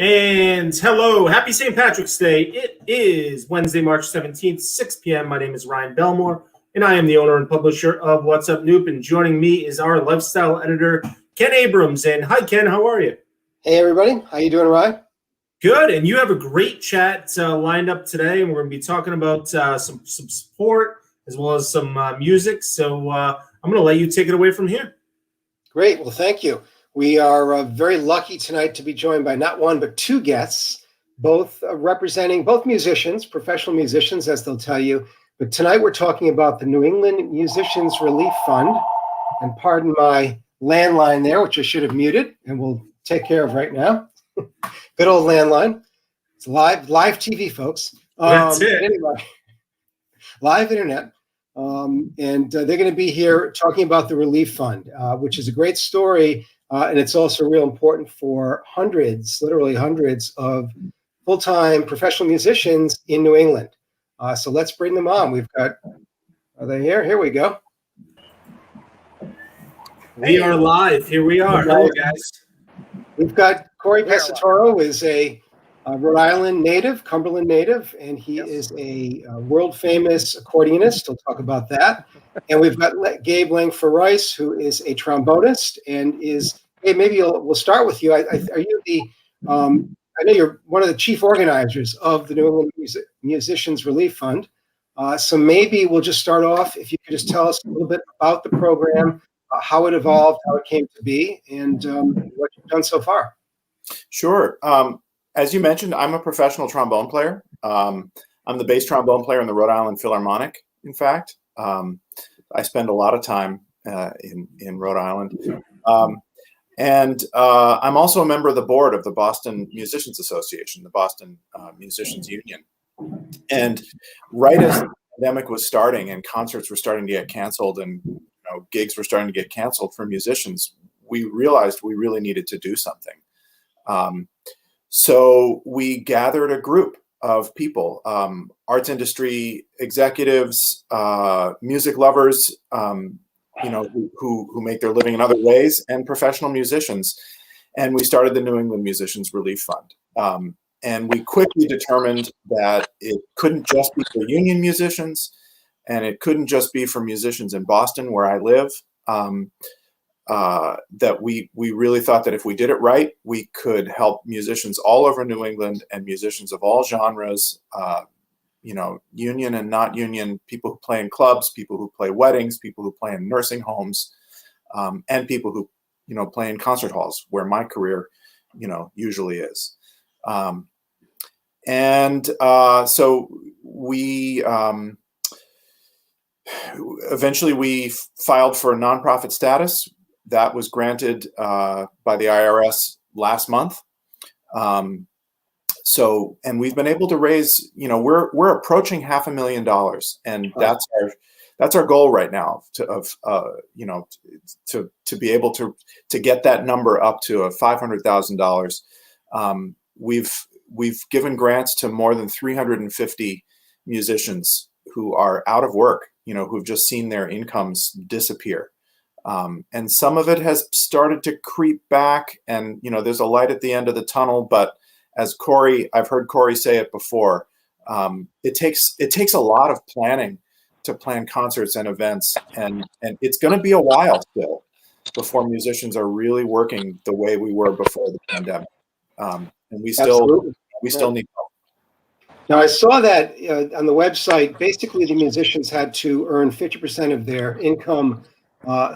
And hello, happy St. Patrick's Day. It is Wednesday, March 17th, 6 p.m. My name is Ryan Belmore, and I am the owner and publisher of What's Up Newp. And joining me is our lifestyle editor, Ken Abrams. And hi, Ken, how are you? Hey, everybody. How you doing, Ryan? Good. And you have a great chat lined up today, and we're going to be talking about some support as well as some music. So I'm going to let you take it away from here. Great. Well, thank you. We are very lucky tonight to be joined by not one, but two guests, both representing both musicians, professional musicians, as they'll tell you. But tonight we're talking about the New England Musicians Relief Fund. And pardon my landline there, which I should have muted, and we'll take care of right now. Good old landline. It's live TV, folks. That's it. Anyway, live internet. And they're going to be here talking about the Relief Fund, which is a great story. And it's also real important for literally hundreds of full-time professional musicians in New England. So let's bring them on. Are they here? Here we go. We are live. Here we are. Hello, guys. We've got Cory Pesaturo, is a Rhode Island native, Cumberland native, and he is a world-famous accordionist. We'll talk about that. And we've got Gabe Langfur, who is a trombonist, and hey, maybe we'll start with you. Are you I know you're one of the chief organizers of the New England Musicians Relief Fund. So maybe we'll just start off, if you could just tell us a little bit about the program, how it evolved, how it came to be, and what you've done so far. Sure. As you mentioned, I'm a professional trombone player. I'm the bass trombone player in the Rhode Island Philharmonic, in fact. I spend a lot of time in Rhode Island. And I'm also a member of the board of the Boston Musicians Association, the Boston Musicians Union. And right as the pandemic was starting and concerts were starting to get canceled and gigs were starting to get canceled for musicians, we realized we really needed to do something. So we gathered a group of people, arts industry executives, music lovers, who make their living in other ways, and professional musicians. And we started the New England Musicians Relief Fund. And we quickly determined that it couldn't just be for union musicians, and it couldn't just be for musicians in Boston, where I live. That we really thought that if we did it right, we could help musicians all over New England and musicians of all genres, union and not union, people who play in clubs, people who play weddings, people who play in nursing homes, and people who, play in concert halls, where my career, usually is. So we eventually we filed for nonprofit status. That was granted by the IRS last month. And we've been able to raise, we're approaching $500,000, and that's our goal right now to be able to get that number up to $500,000. We've given grants to more than 350 musicians who are out of work, who've just seen their incomes disappear. And some of it has started to creep back, and there's a light at the end of the tunnel. But as I've heard Cory say it before, it takes a lot of planning to plan concerts and events, and it's going to be a while still before musicians are really working the way we were before the pandemic. And we still need help. Now, I saw that on the website. Basically, the musicians had to earn 50% of their income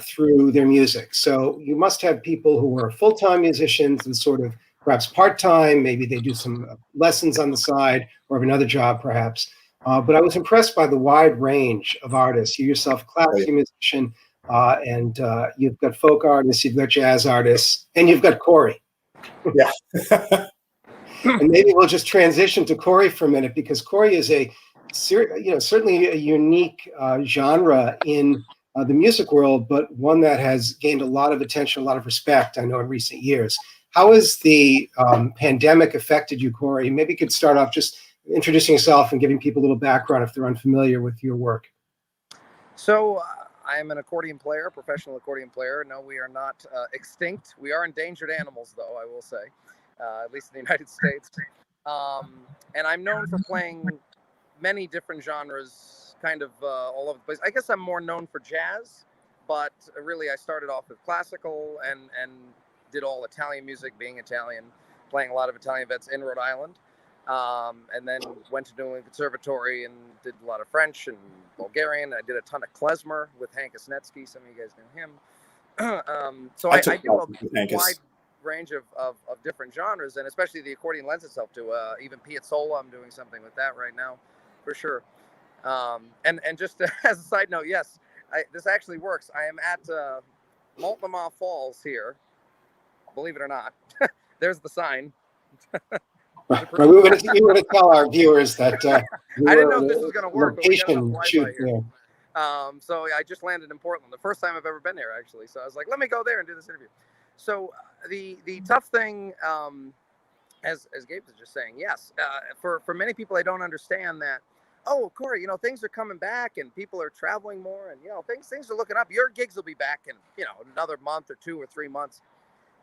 through their music. So you must have people who are full-time musicians and sort of perhaps part-time. Maybe they do some lessons on the side or have another job, perhaps. But I was impressed by the wide range of artists. You yourself, classical musician, and you've got folk artists, you've got jazz artists, and you've got Cory. Yeah. And maybe we'll just transition to Cory for a minute, because Cory is certainly a unique genre in the music world, but one that has gained a lot of attention, a lot of respect, I know, in recent years. How has the pandemic affected you, Cory? Maybe you could start off just introducing yourself and giving people a little background if they're unfamiliar with your work. So I am an accordion player, professional accordion player. No, we are not extinct. We are endangered animals, though, I will say. at least in the United States. And I'm known for playing many different genres, kind of all over the place. I guess I'm more known for jazz, but really I started off with classical and did all Italian music, being Italian, playing a lot of Italian vets in Rhode Island. And then went to New England Conservatory and did a lot of French and Bulgarian. I did a ton of klezmer with Hank Osnetsky. Some of you guys know him. So I do a wide range of different genres, and especially the accordion lends itself to even Piazzolla. I'm doing something with that right now, for sure. And just as a side note, yes, this actually works. I am at Multnomah Falls here, believe it or not. There's the sign. Right. We were going to tell our viewers that I didn't know if this was going to work. Location shoot here. So I just landed in Portland, the first time I've ever been there, actually. So I was like, let me go there and do this interview. So the tough thing, as Gabe was just saying, yes, for many people, I don't understand that. Oh, Cory, things are coming back and people are traveling more, and things are looking up. Your gigs will be back in another month or 2 or 3 months.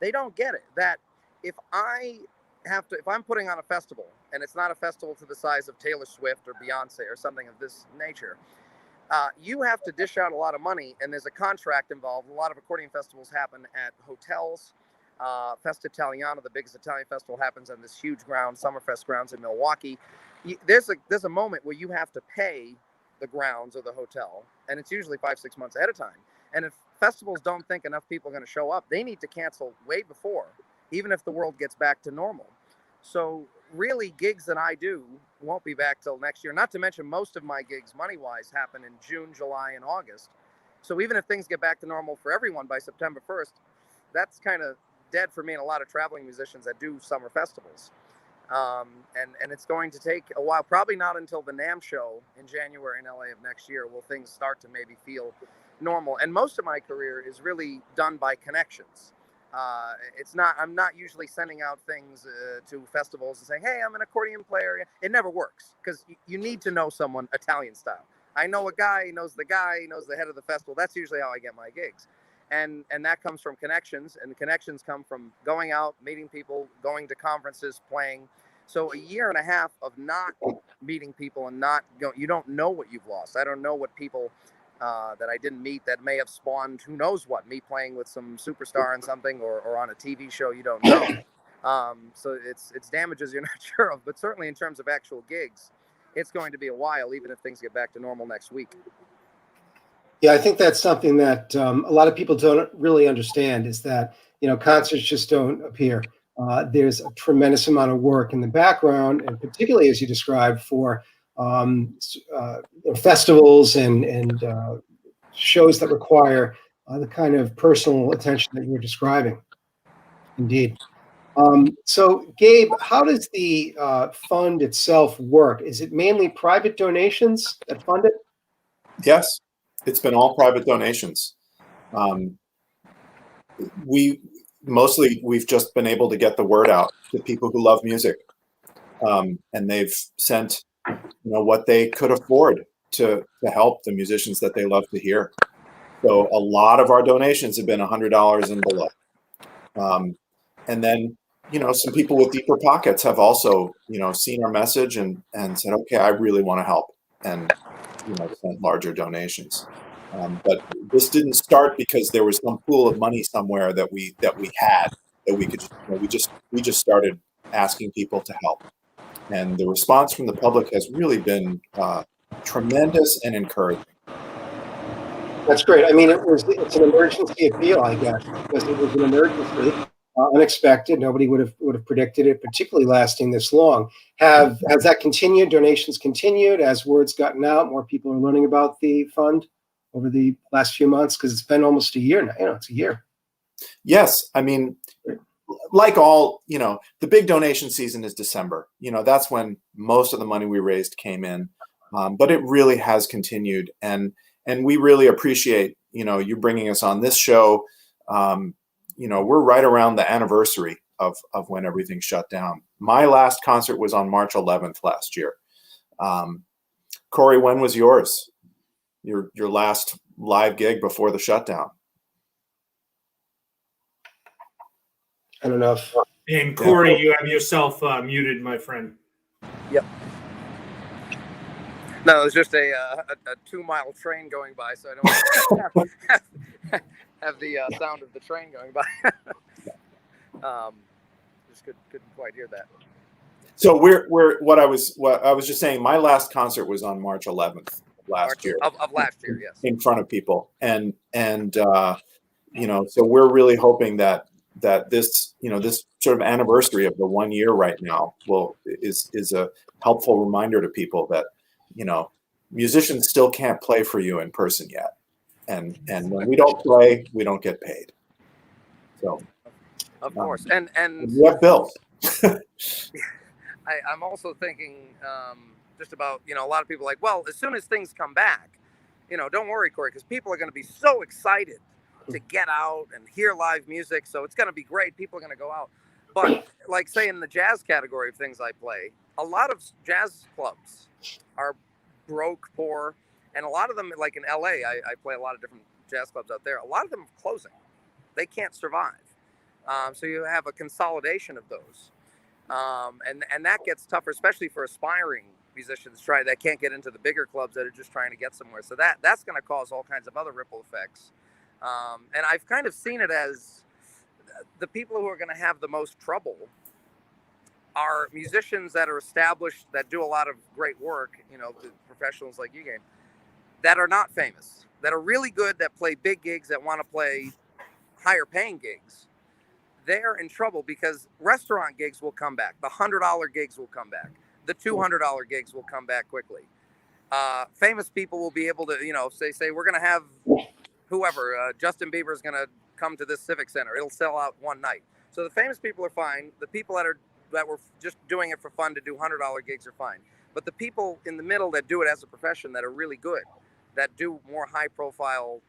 They don't get it that if I'm putting on a festival and it's not a festival to the size of Taylor Swift or Beyonce or something of this nature, you have to dish out a lot of money, and there's a contract involved. A lot of accordion festivals happen at hotels. Festa Italiana, the biggest Italian festival, happens on this huge ground, Summerfest grounds in Milwaukee. There's a moment where you have to pay the grounds or the hotel, and it's usually 5-6 months ahead of time. And if festivals don't think enough people are going to show up, they need to cancel way before, even if the world gets back to normal. So really, gigs that I do won't be back till next year. Not to mention, most of my gigs, money-wise, happen in June, July, and August. So even if things get back to normal for everyone by September 1st, that's kind of dead for me and a lot of traveling musicians that do summer festivals. And it's going to take a while, probably not until the NAMM show in January in LA of next year will things start to maybe feel normal. And most of my career is really done by connections. I'm not usually sending out things to festivals and saying, hey, I'm an accordion player. It never works because you need to know someone Italian style. I know a guy, he knows the guy, he knows the head of the festival. That's usually how I get my gigs. And that comes from connections, and the connections come from going out, meeting people, going to conferences, playing. So a year and a half of not meeting people and not going, you don't know what you've lost. I don't know what people that I didn't meet that may have spawned who knows what, me playing with some superstar and something or on a TV show you don't know. So it's damages you're not sure of, but certainly in terms of actual gigs, it's going to be a while, even if things get back to normal next week. Yeah, I think that's something that a lot of people don't really understand is that, concerts just don't appear. There's a tremendous amount of work in the background, and particularly as you described for festivals and shows that require the kind of personal attention that you're describing. Indeed. So, Gabe, how does the fund itself work? Is it mainly private donations that fund it? Yes, it's been all private donations. We've just been able to get the word out to people who love music, and they've sent what they could afford to help the musicians that they love to hear. So a lot of our donations have been $100 and below. And then, some people with deeper pockets have also, seen our message and said, okay, I really want to help, and, sent larger donations. But this didn't start because there was some pool of money somewhere that we had that we could, we just started asking people to help. And the response from the public has really been tremendous and encouraging. That's great. I mean, it's an emergency appeal, I guess, because it was an emergency, unexpected. Nobody would have predicted it, particularly lasting this long. Has that continued? Donations continued as word's gotten out. More people are learning about the fund over the last few months because it's been almost a year now. It's a year. Yes, I mean, like all, the big donation season is December. That's when most of the money we raised came in. But it really has continued, and we really appreciate, you bringing us on this show. We're right around the anniversary of when everything shut down. My last concert was on March 11th last year. Cory, when was yours? Your last live gig before the shutdown? I don't know if And Cory, you have yourself muted, my friend. Yep. No, it was just a 2-mile train going by, so I don't have the sound of the train going by. Just couldn't quite hear that. So what I was just saying. My last concert was on March 11th last year. Of last year, yes. In front of people, and so we're really hoping that this this sort of anniversary of the 1 year right now is a helpful reminder to people that musicians still can't play for you in person yet, and when we don't play, we don't get paid. So, of course, and we have bills. I'm also thinking just about a lot of people like, well, as soon as things come back, don't worry, Cory, because people are going to be so excited to get out and hear live music, so it's going to be great. People are going to go out. But like, say, in the jazz category of things I play, a lot of jazz clubs are broke, poor, and a lot of them, like in LA, I play a lot of different jazz clubs out there. A lot of them are closing. They can't survive. So you have a consolidation of those. And that gets tougher, especially for aspiring musicians that can't get into the bigger clubs that are just trying to get somewhere. So that's going to cause all kinds of other ripple effects. And I've kind of seen it as the people who are going to have the most trouble are musicians that are established, that do a lot of great work, the professionals like you, that are not famous, that are really good, that play big gigs, that want to play higher paying gigs. They're in trouble because restaurant gigs will come back. The $100 gigs will come back. The $200 gigs will come back quickly. Famous people will be able to, say we're going to have whoever, Justin Bieber is going to come to this Civic Center. It'll sell out one night. So the famous people are fine. The people that were just doing it for fun to do $100 gigs are fine. But the people in the middle that do it as a profession that are really good, that do more high profile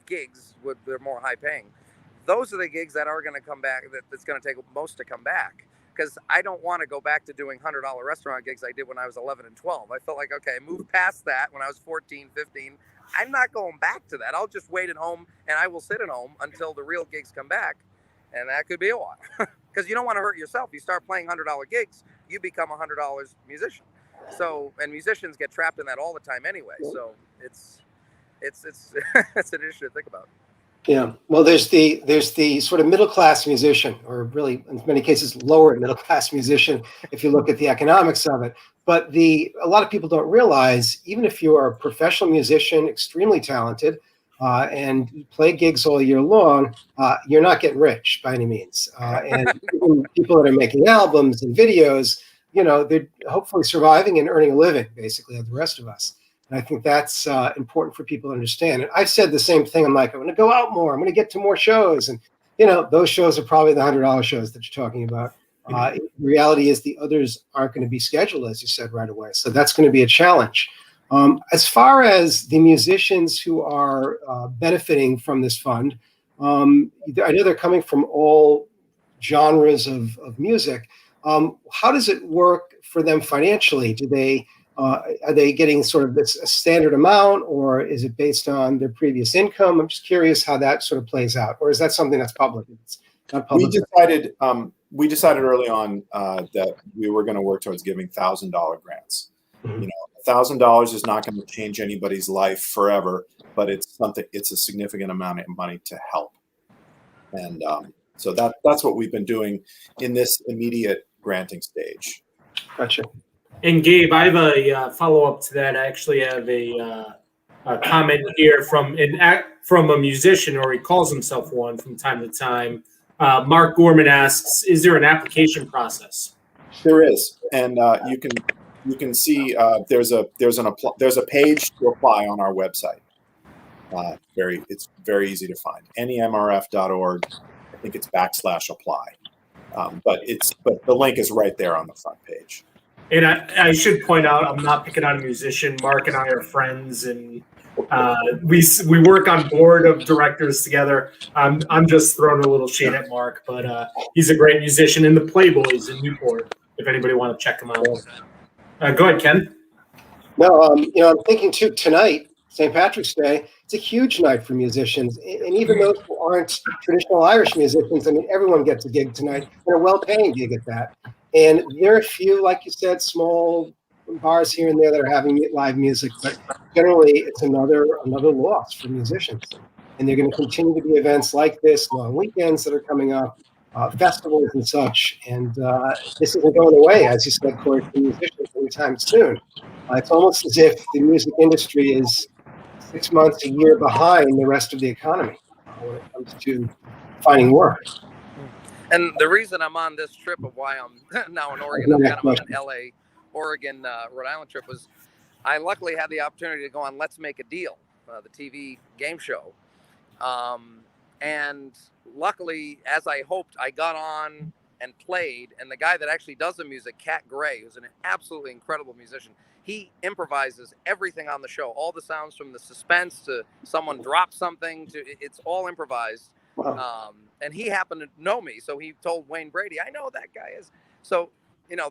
gigs they're more high paying. Those are the gigs that are going to come back, that's going to take most to come back. Because I don't want to go back to doing $100 restaurant gigs I did when I was 11 and 12. I felt like, okay, I moved past that when I was 14, 15. I'm not going back to that. I'll just wait at home, and I will sit at home until the real gigs come back. And that could be a while. Because you don't want to hurt yourself. You start playing $100 gigs, you become a $100 musician. So, and musicians get trapped in that all the time anyway. So it's it's an issue to think about. Yeah, well, there's the sort of middle class musician, or really in many cases lower middle class musician, if you look at the economics of it. But a lot of people don't realize, even if you are a professional musician, extremely talented, and you play gigs all year long, you're not getting rich by any means. And people that are making albums and videos, they're hopefully surviving and earning a living, basically, like the rest of us. And I think that's important for people to understand. And I've said the same thing. I'm like, I'm going to go out more. I'm going to get to more shows. And, those shows are probably the $100 shows that you're talking about. The reality is the others aren't going to be scheduled, as you said, right away. So that's going to be a challenge. As far as the musicians who are benefiting from this fund, I know they're coming from all genres of music. How does it work for them financially? Are they getting sort of a standard amount, or is it based on their previous income? I'm just curious how that sort of plays out. Or is that something that's public? It's not public. We decided early on that we were going to work towards giving $1,000 grants. Mm-hmm. $1,000 is not going to change anybody's life forever, but it's a significant amount of money to help. And so that's what we've been doing in this immediate granting stage. Gotcha. And Gabe, I have a follow-up to that. I actually have a comment here from a musician, or he calls himself one from time to time. Mark Gorman asks, "Is there an application process?" There is, and you can see there's a page to apply on our website. It's very easy to find. nemrf.org. I think it's /apply, but the link is right there on the front page. And I should point out, I'm not picking on a musician. Mark and I are friends, and we work on board of directors together. I'm just throwing a little shade at Mark, but he's a great musician in the Playboys in Newport. If anybody want to check him out, go ahead, Ken. No, I'm thinking too tonight, St. Patrick's Day. it's a huge night for musicians, and even those who aren't traditional Irish musicians. I mean, everyone gets a gig tonight, and a well-paying gig at that. And there are a few, like you said, small bars here and there that are having live music, but generally it's another loss for musicians. And they're going to continue to be events like this, long weekends that are coming up, festivals and such. And this isn't going away, as you said, Cory, for musicians anytime soon. It's almost as if the music industry is 6 months, a year behind the rest of the economy when it comes to finding work. And the reason I'm on this trip of why I'm now in Oregon, I'm kind of on an LA, Oregon, Rhode Island trip, was I luckily had the opportunity to go on Let's Make a Deal, the TV game show. And luckily, as I hoped, I got on and played. And the guy that actually does the music, Cat Gray, who's an absolutely incredible musician, he improvises everything on the show. All the sounds from the suspense to someone drops something to it's all improvised. Wow. And he happened to know me. So he told Wayne Brady, I know that guy is. So,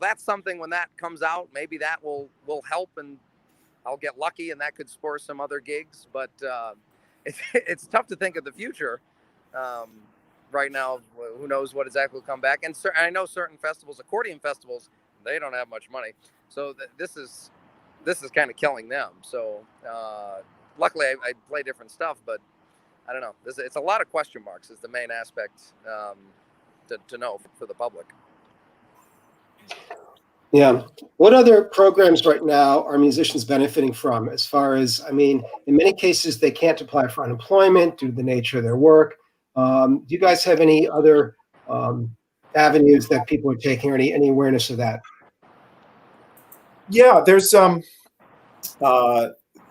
that's something when that comes out, maybe that will help and I'll get lucky and that could spur some other gigs. But it's tough to think of the future right now. Who knows what exactly will come back. And I know certain festivals, accordion festivals, they don't have much money. So this is kind of killing them. So luckily I play different stuff, but I don't know. It's a lot of question marks is the main aspect to know for the public. Yeah. What other programs right now are musicians benefiting from? As far as, I mean, in many cases, they can't apply for unemployment due to the nature of their work. Do you guys have any other avenues that people are taking, or any awareness of that? Yeah, there's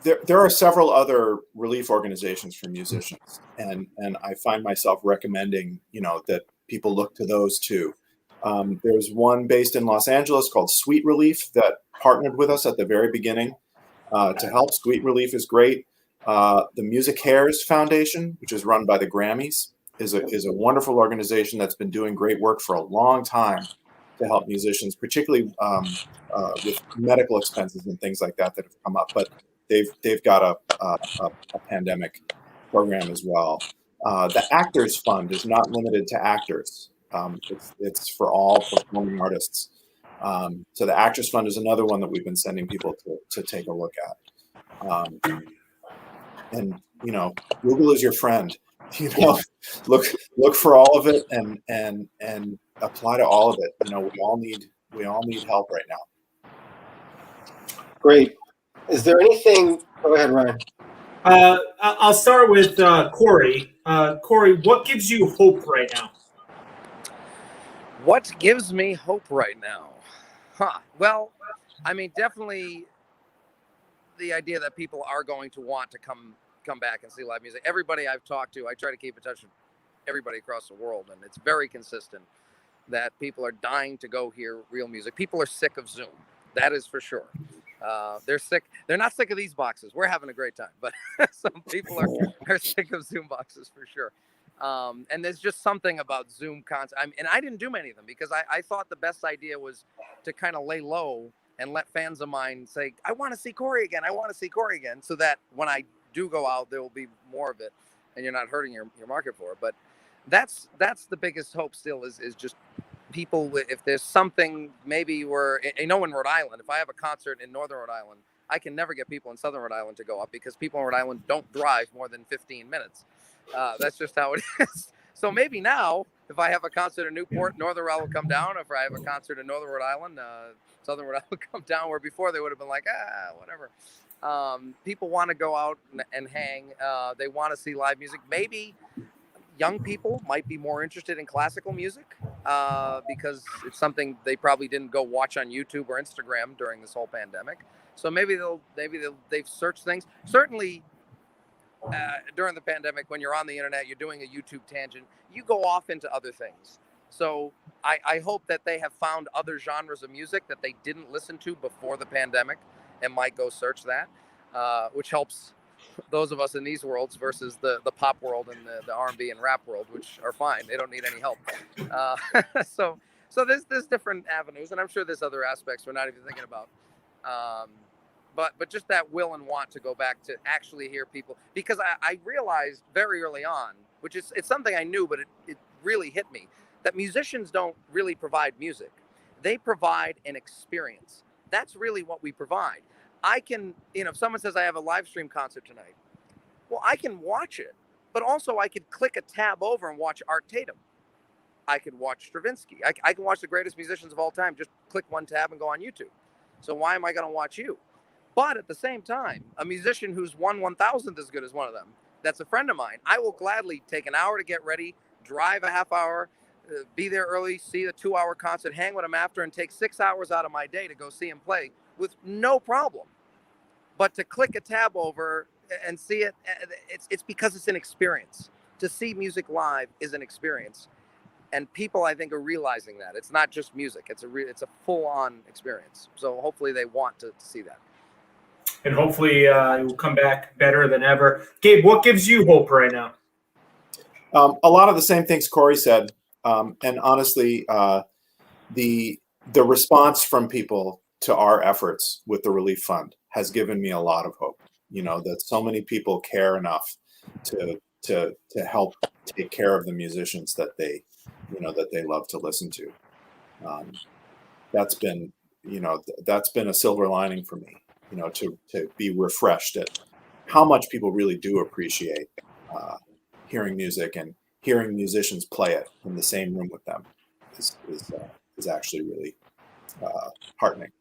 there are several other relief organizations for musicians, and I find myself recommending that people look to those too. There's one based in Los Angeles called Sweet Relief that partnered with us at the very beginning to help. Sweet Relief is great. The Music Cares Foundation, which is run by the Grammys, is a wonderful organization that's been doing great work for a long time to help musicians, particularly with medical expenses and things like that have come up. But they've got a pandemic program as well. The Actors Fund is not limited to actors. It's for all performing artists. So the Actors Fund is another one that we've been sending people to take a look at. And Google is your friend. Look for all of it and apply to all of it. We all need help right now. Great. Is there anything? Go ahead, Ryan. I'll start with Cory. Cory, what gives you hope right now? What gives me hope right now? Well, I mean, definitely the idea that people are going to want to come back and see live music. Everybody I've talked to, I try to keep in touch with everybody across the world, and it's very consistent that people are dying to go hear real music. People are sick of Zoom. That is for sure. They're sick. They're not sick of these boxes. We're having a great time, but some people are sick of Zoom boxes for sure. And there's just something about Zoom and I didn't do many of them because I thought the best idea was to kind of lay low and let fans of mine say, I want to see Cory again. I want to see Cory again. So that when I do go out, there will be more of it and you're not hurting your market for it. But that's the biggest hope still is just people. If there's something maybe where, in Rhode Island, if I have a concert in Northern Rhode Island, I can never get people in Southern Rhode Island to go up because people in Rhode Island don't drive more than 15 minutes. That's just how it is. So maybe now, if I have a concert in Newport, Northern Rhode Island will come down. If I have a concert in Northern Rhode Island, Southern Rhode Island will come down, where before they would have been like, whatever. People want to go out and hang. They want to see live music. Maybe young people might be more interested in classical music because it's something they probably didn't go watch on YouTube or Instagram during this whole pandemic. So maybe they've searched things. Certainly, during the pandemic, when you're on the internet, you're doing a YouTube tangent, you go off into other things. So I hope that they have found other genres of music that they didn't listen to before the pandemic and might go search that, which helps those of us in these worlds versus the pop world and the R&B and rap world, which are fine. They don't need any help. So there's different avenues, and I'm sure there's other aspects we're not even thinking about. but just that will and want to go back to actually hear people, because I realized very early on, which is, it's something I knew, but it really hit me, that musicians don't really provide music. They provide an experience. That's really what we provide. I can, if someone says I have a live stream concert tonight, well, I can watch it, but also I could click a tab over and watch Art Tatum. I could watch Stravinsky. I can watch the greatest musicians of all time. Just click one tab and go on YouTube. So why am I going to watch you? But at the same time, a musician who's 1/1000th as good as one of them, that's a friend of mine, I will gladly take an hour to get ready, drive a half hour, be there early, see the 2-hour concert, hang with him after, and take 6 hours out of my day to go see him play with no problem. But to click a tab over and see it, it's because it's an experience. To see music live is an experience. And people, I think, are realizing that. It's not just music. It's a full-on experience. So hopefully they want to see that. And hopefully it will come back better than ever. Gabe, what gives you hope right now? A lot of the same things Cory said. And honestly, the response from people to our efforts with the Relief Fund has given me a lot of hope. That so many people care enough to help take care of the musicians that they love to listen to. That's been a silver lining for me. To be refreshed at how much people really do appreciate hearing music, and hearing musicians play it in the same room with them is actually really heartening.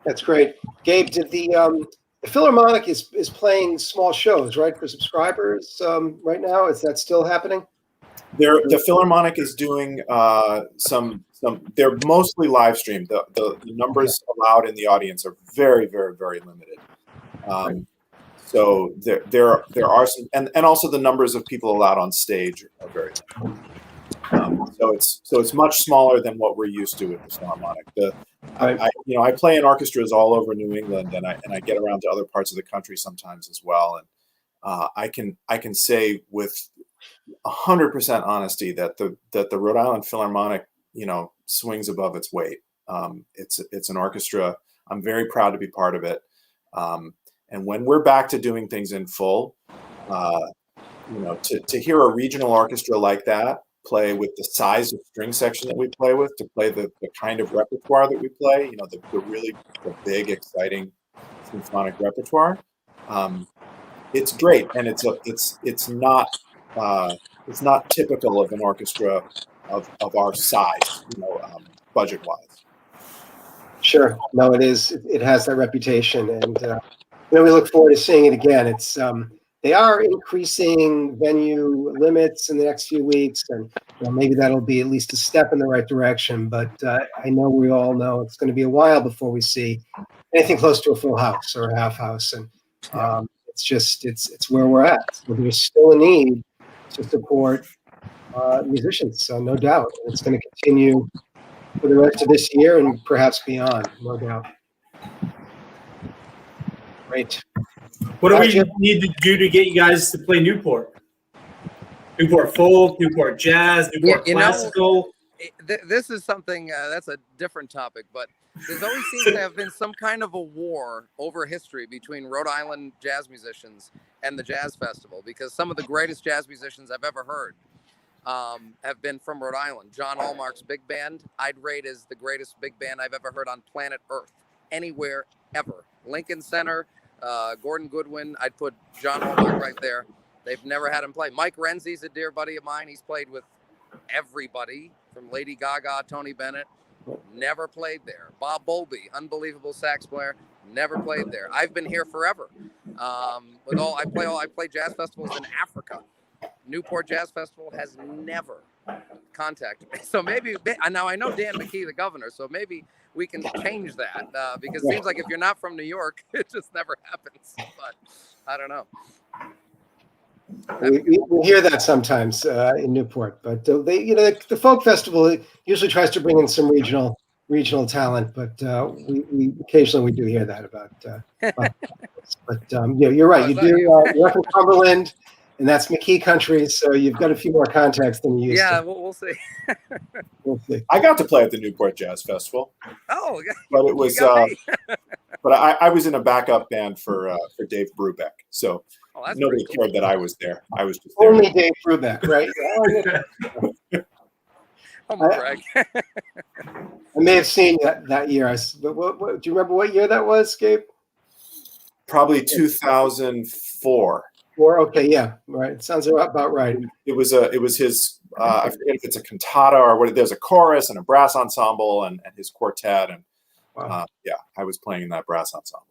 That's great. Gabe, did the Philharmonic is playing small shows, right, for subscribers right now? Is that still happening? The Philharmonic is doing some. They're mostly live streamed. The numbers allowed in the audience are very, very, very limited. So there are some, and also the numbers of people allowed on stage are very limited. So it's much smaller than what we're used to with the Philharmonic. I play in orchestras all over New England, and I get around to other parts of the country sometimes as well. And I can say with 100% honesty that the Rhode Island Philharmonic, swings above its weight. It's an orchestra. I'm very proud to be part of it. And when we're back to doing things in full, to hear a regional orchestra like that play with the size of string section that we play with, to play the kind of repertoire that we play, the big, exciting symphonic repertoire, it's great, and it's not typical of an orchestra of our size, budget-wise. Sure. No, it is. It has that reputation, and we look forward to seeing it again. It's they are increasing venue limits in the next few weeks, and maybe that'll be at least a step in the right direction. But I know we all know it's going to be a while before we see anything close to a full house or a half house, and it's where we're at. So there's still a need to support musicians, so no doubt. It's going to continue for the rest of this year and perhaps beyond, no doubt. Great. What do we need to do to get you guys to play Newport? Newport folk, Newport jazz, Newport classical? This is something that's a different topic, but there's always seems to have been some kind of a war over history between Rhode Island jazz musicians and the Jazz Festival, because some of the greatest jazz musicians I've ever heard have been from Rhode Island. John Allmark's big band, I'd rate as the greatest big band I've ever heard on planet Earth, anywhere, ever. Lincoln Center, Gordon Goodwin, I'd put John Allmark right there. They've never had him play. Mike Renzi's a dear buddy of mine. He's played with everybody from Lady Gaga, Tony Bennett. Never played there. Bob Bowlby, unbelievable sax player, never played there. I've been here forever. I play jazz festivals in Africa. Newport Jazz Festival has never contacted me. So maybe, now I know Dan McKee, the governor, so maybe we can change that because it seems like if you're not from New York, it just never happens. But I don't know. We hear that sometimes in Newport, but the folk festival usually tries to bring in some regional talent, but we occasionally do hear that about. You're right. You're from Cumberland, and that's McKee country, so you've got a few more contacts than you used to. Yeah, we'll see. We'll see. I got to play at the Newport Jazz Festival. Oh, but it was But I was in a backup band for Dave Brubeck, so nobody pretty cool. cared that I was there. I was just there. Only Dave Brubeck, right? Greg. I may have seen that year. But what do you remember what year that was, Gabe? Probably 2004. Okay, yeah, right. Sounds about right. It was his. I forget if it's a cantata or what. There's a chorus and a brass ensemble and his quartet, and Wow. I was playing in that brass ensemble.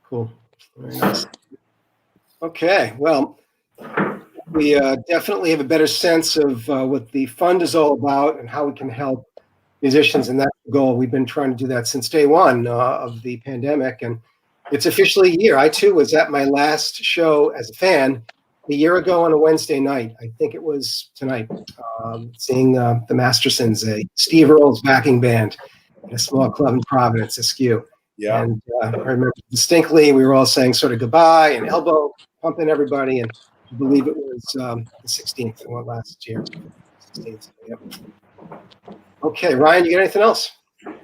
Cool. Very nice. Okay, well, we definitely have a better sense of what the fund is all about and how we can help musicians, and that's the goal. We've been trying to do that since day one of the pandemic, and it's officially a year. I, too, was at my last show as a fan a year ago on a Wednesday night. I think it was tonight, seeing the Mastersons, a Steve Earle's backing band in a small club in Providence, Askew. Yeah. And I remember distinctly, we were all saying sort of goodbye and elbow pumping everybody. And I believe it was the 16th, last year. 16th, yep. Okay, Ryan, you got anything else?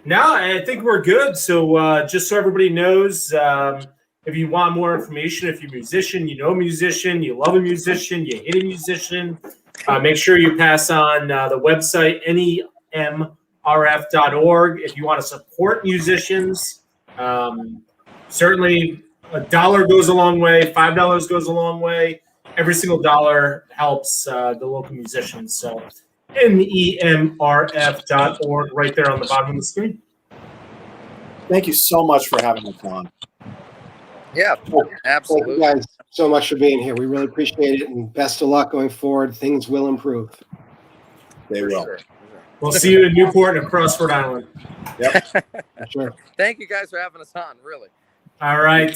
No, I think we're good. So just so everybody knows, if you want more information, if you're a musician, you know a musician, you love a musician, you hate a musician, make sure you pass on the website, nemrf.org. If you want to support musicians, certainly $1 goes a long way, $5 goes a long way. Every single dollar helps the local musicians. So nemrf.org right there on the bottom of the screen. Thank you so much for having us on. Yeah, absolutely. Thank you guys so much for being here. We really appreciate it, and best of luck going forward. Things will improve. They will. Sure. We'll see you in Newport and across Rhode Island. Yep. Sure. Thank you guys for having us on, really. All right.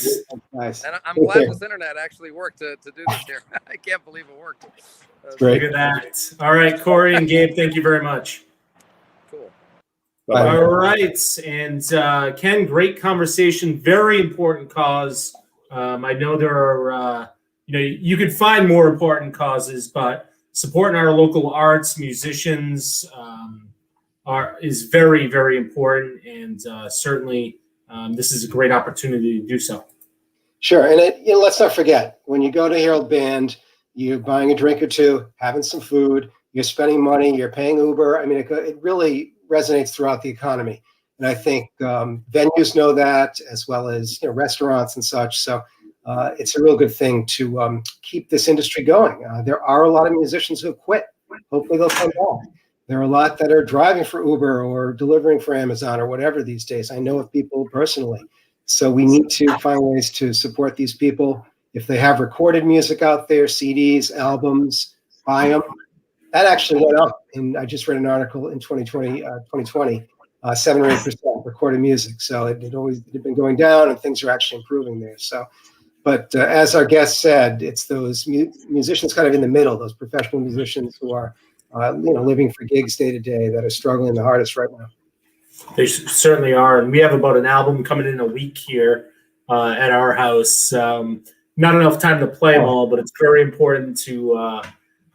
Nice. And I'm glad this internet actually worked to do this here. I can't believe it worked. Great. Look at that. All right, Cory and Gabe, thank you very much. Cool. Bye. All right. And Ken, great conversation. Very important cause. I know there are, you can find more important causes, but supporting our local arts, musicians is very, very important. And certainly this is a great opportunity to do so. Sure. And let's not forget, when you go to Herald Band, you're buying a drink or two, having some food, you're spending money, you're paying Uber. I mean, it really resonates throughout the economy. And I think venues know that, as well as restaurants and such. So it's a real good thing to keep this industry going. There are a lot of musicians who have quit. Hopefully they'll come back. There are a lot that are driving for Uber or delivering for Amazon or whatever these days. I know of people personally. So we need to find ways to support these people. If they have recorded music out there, CDs, albums, buy them. That actually went up. And I just read an article in 2020, 7 or 8% recorded music. So it had been going down, and things are actually improving there. So, but as our guest said, it's those musicians kind of in the middle, those professional musicians who are, living for gigs day to day, that are struggling the hardest right now. They certainly are. And we have about an album coming in a week here at our house. Not enough time to play them all, but it's very important to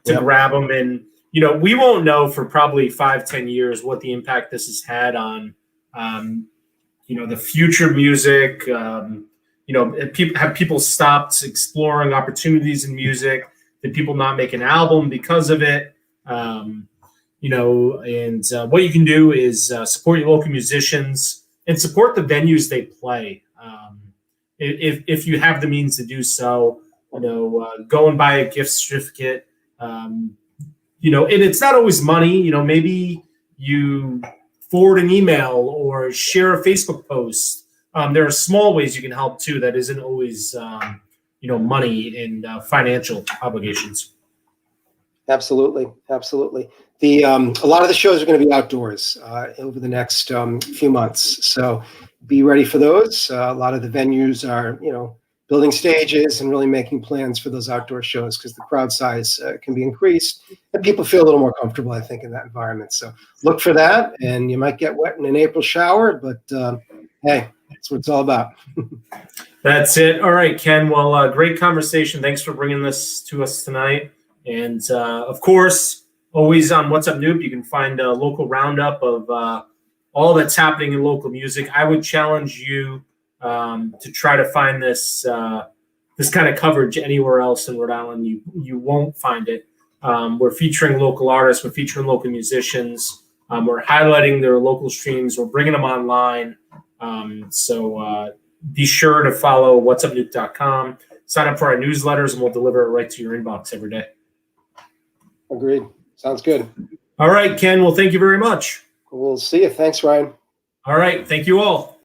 grab them. And, we won't know for probably 5-10 years what the impact this has had on, the future music. Have people stopped exploring opportunities in music? Did people not make an album because of it? And what you can do is support your local musicians and support the venues they play. If you have the means to do so, go and buy a gift certificate. And it's not always money. Maybe you forward an email or share a Facebook post. There are small ways you can help too. That isn't always, money and financial obligations. Absolutely. A lot of the shows are going to be outdoors over the next few months. So be ready for those. A lot of the venues are, building stages and really making plans for those outdoor shows, because the crowd size can be increased and people feel a little more comfortable, I think, in that environment. So look for that, and you might get wet in an April shower, but hey, that's what it's all about. That's it. All right, Ken. Well, great conversation. Thanks for bringing this to us tonight. And of course, always on What's Up Newp, you can find a local roundup of all that's happening in local music. I would challenge you to try to find this this kind of coverage anywhere else in Rhode Island. You won't find it. We're featuring local artists. We're featuring local musicians. We're highlighting their local streams. We're bringing them online. So be sure to follow whatsupnewp.com. Sign up for our newsletters, and we'll deliver it right to your inbox every day. Agreed. Sounds good. All right, Ken. Well, thank you very much. We'll see you. Thanks, Ryan. All right. Thank you all.